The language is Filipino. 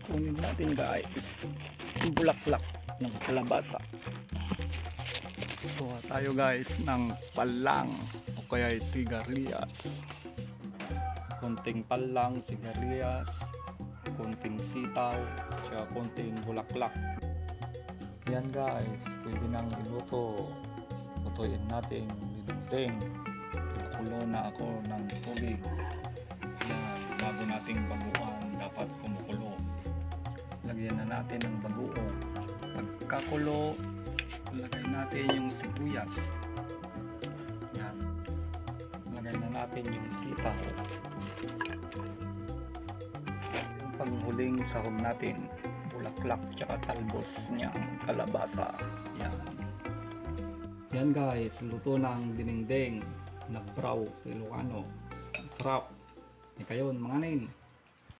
kunin natin guys yung bulaklak ng kalabasa. Kuha tayo guys ng palang o kaya sigarilyas. Konting palang, sigarilyas, konting sitaw, at konting bulaklak. Yan guys, pwede nang iluto. Lutuin natin dinunding. Pinukulo na ako ng tubig. Yan, bago nating baguhan, dapat kumukulo. Lagyan na natin ng bagoong. Pagkakulo, lagay natin yung sibuyas. Yan. Lagay na natin yung sitaw. Yung panghuling sahog natin, bulaklak tsaka talbos niyang kalabasa. Yan. Yan guys, luto ng dinengdeng na braw sa Ilocano. Sarap. Ikayon mga nin.